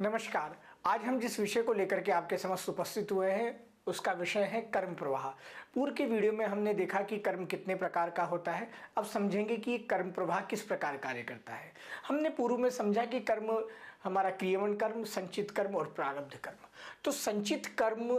नमस्कार। आज हम जिस विषय को लेकर के आपके समक्ष उपस्थित हुए हैं उसका विषय है कर्म प्रवाह। पूर्व के वीडियो में हमने देखा कि कर्म कितने प्रकार का होता है। अब समझेंगे कि कर्म प्रवाह किस प्रकार कार्य करता है। हमने पूर्व में समझा कि कर्म हमारा क्रियावन कर्म, संचित कर्म और प्रारब्ध कर्म। तो संचित कर्म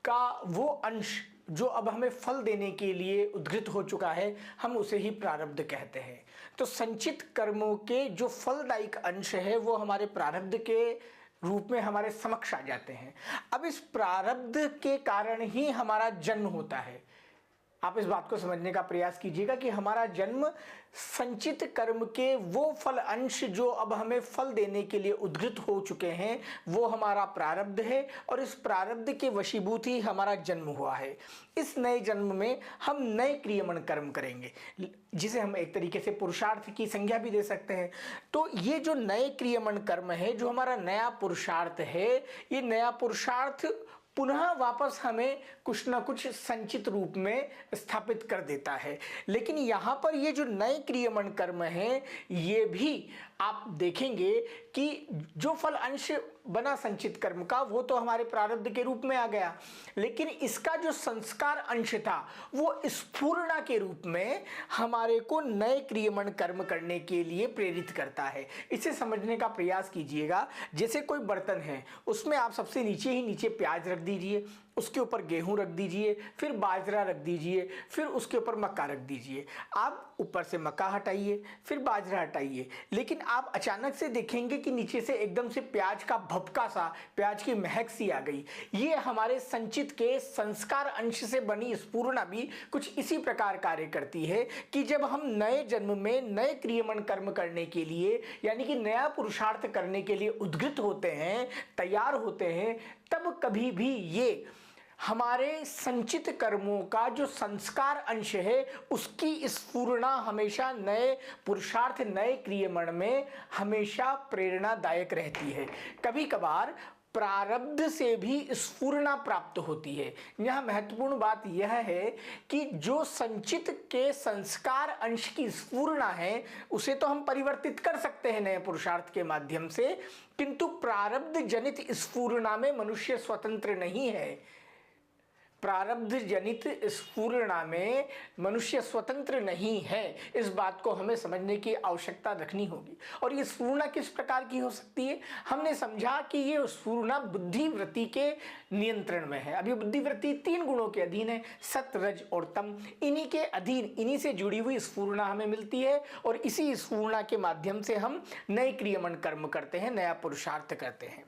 का वो अंश जो अब हमें फल देने के लिए उद्घृत हो चुका है, हम उसे ही प्रारब्ध कहते हैं। तो संचित कर्मों के जो फलदायक अंश है वो हमारे प्रारब्ध के रूप में हमारे समक्ष आ जाते हैं। अब इस प्रारब्ध के कारण ही हमारा जन्म होता है। आप इस बात को समझने का प्रयास कीजिएगा कि हमारा जन्म संचित कर्म के वो फल अंश जो अब हमें फल देने के लिए उद्घृत हो चुके हैं वो हमारा प्रारब्ध है, और इस प्रारब्ध के वशीभूत ही हमारा जन्म हुआ है। इस नए जन्म में हम नए क्रियमन कर्म करेंगे, जिसे हम एक तरीके से पुरुषार्थ की संज्ञा भी दे सकते हैं। तो ये जो नए क्रियमन कर्म है, जो हमारा नया पुरुषार्थ है, ये नया पुरुषार्थ पुनः वापस हमें कुछ ना कुछ संचित रूप में स्थापित कर देता है। लेकिन यहाँ पर ये जो नए क्रियमन कर्म हैं, ये भी आप देखेंगे कि जो फल अंश बना संचित कर्म का वो तो हमारे प्रारब्ध के रूप में आ गया, लेकिन इसका जो संस्कार अंश था वो स्फुरणा के रूप में हमारे को नए क्रियमन कर्म करने के लिए प्रेरित करता है। इसे समझने का प्रयास कीजिएगा। जैसे कोई बर्तन है, उसमें आप सबसे नीचे प्याज रख दीजिए, उसके ऊपर गेहूं रख दीजिए, फिर बाजरा रख दीजिए, फिर उसके ऊपर मक्का रख दीजिए। आप ऊपर से मक्का हटाइए, फिर बाजरा हटाइए, लेकिन आप अचानक से देखेंगे कि नीचे से एकदम से प्याज का भभका सा, प्याज की महक सी आ गई। ये हमारे संचित के संस्कार अंश से बनी स्फुरणा भी कुछ इसी प्रकार कार्य करती है कि जब हम नए जन्म में नए क्रियमन कर्म करने के लिए, यानी कि नया पुरुषार्थ करने के लिए उद्घृत होते हैं, तैयार होते हैं, तब कभी भी ये हमारे संचित कर्मों का जो संस्कार अंश है उसकी स्फुरणा हमेशा नए पुरुषार्थ, नए क्रियमन में हमेशा प्रेरणादायक रहती है। कभी कभार प्रारब्ध से भी स्फुरणा प्राप्त होती है। यह महत्वपूर्ण बात यह है कि जो संचित के संस्कार अंश की स्फुरणा है उसे तो हम परिवर्तित कर सकते हैं नए पुरुषार्थ के माध्यम से, किंतु प्रारब्ध जनित स्फुरणा में मनुष्य स्वतंत्र नहीं है। प्रारब्ध जनित स्फुरणा में मनुष्य स्वतंत्र नहीं है। इस बात को हमें समझने की आवश्यकता रखनी होगी। और ये स्फुरणा किस प्रकार की हो सकती है? हमने समझा कि ये स्फुरणा बुद्धिवृत्ति के नियंत्रण में है। अभी बुद्धिवृत्ति 3 गुणों के अधीन है, सत, रज और तम। इन्हीं के अधीन, इन्हीं से जुड़ी हुई स्फुरणा हमें मिलती है, और इसी स्फुरणा के माध्यम से हम नए क्रियमन कर्म करते हैं, नया पुरुषार्थ करते हैं।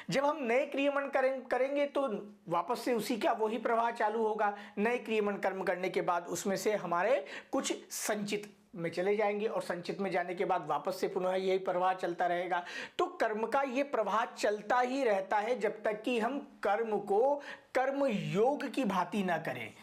जब हम नए क्रियमन करेंगे तो वापस से उसी का वही प्रवाह चालू होगा। नए क्रियमन कर्म करने के बाद उसमें से हमारे कुछ संचित में चले जाएंगे, और संचित में जाने के बाद वापस से पुनः यही प्रवाह चलता रहेगा। तो कर्म का ये प्रवाह चलता ही रहता है जब तक कि हम कर्म को कर्म योग की भांति ना करें।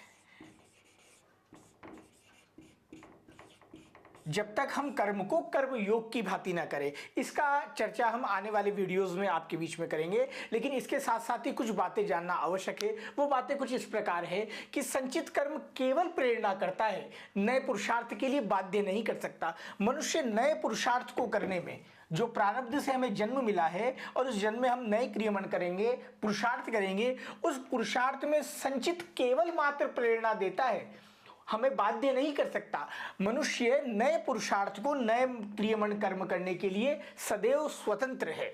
जब तक हम कर्म को कर्म योग की भांति ना करें। इसका चर्चा हम आने वाले वीडियोस में आपके बीच में करेंगे, लेकिन इसके साथ साथ ही कुछ बातें जानना आवश्यक है। वो बातें कुछ इस प्रकार है कि संचित कर्म केवल प्रेरणा करता है, नए पुरुषार्थ के लिए बाध्य नहीं कर सकता। मनुष्य नए पुरुषार्थ को करने में, जो प्रारब्ध से हमें जन्म मिला है और उस जन्म में हम नए क्रियमन करेंगे, पुरुषार्थ करेंगे, उस पुरुषार्थ में संचित केवल मात्र प्रेरणा देता है, हमें बाध्य नहीं कर सकता। मनुष्य नए पुरुषार्थ को, नए क्रियमन कर्म करने के लिए सदैव स्वतंत्र है।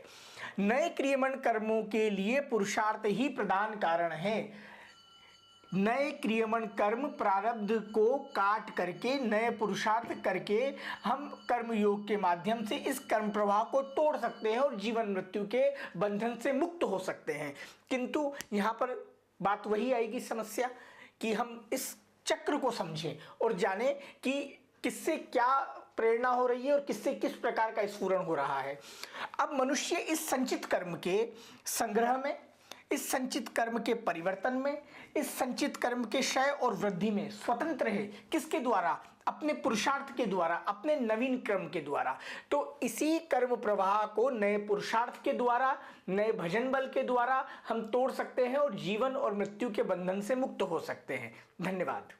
नए क्रियमन कर्मों के लिए पुरुषार्थ ही प्रधान कारण है। नए क्रियमन कर्म प्रारब्ध को काट करके, नए पुरुषार्थ करके हम कर्म योग के माध्यम से इस कर्म प्रवाह को तोड़ सकते हैं और जीवन मृत्यु के बंधन से मुक्त हो सकते हैं। किंतु यहाँ पर बात वही आएगी समस्या कि हम इस चक्र को समझें और जाने कि किससे क्या प्रेरणा हो रही है और किससे किस प्रकार का स्फुरण हो रहा है। अब मनुष्य इस संचित कर्म के संग्रह में, इस संचित कर्म के परिवर्तन में, इस संचित कर्म के क्षय और वृद्धि में स्वतंत्र है। किसके द्वारा? अपने पुरुषार्थ के द्वारा, अपने नवीन कर्म के द्वारा। तो इसी कर्म प्रवाह को नए पुरुषार्थ के द्वारा, नए भजन बल के द्वारा हम तोड़ सकते हैं और जीवन और मृत्यु के बंधन से मुक्त हो सकते हैं। धन्यवाद।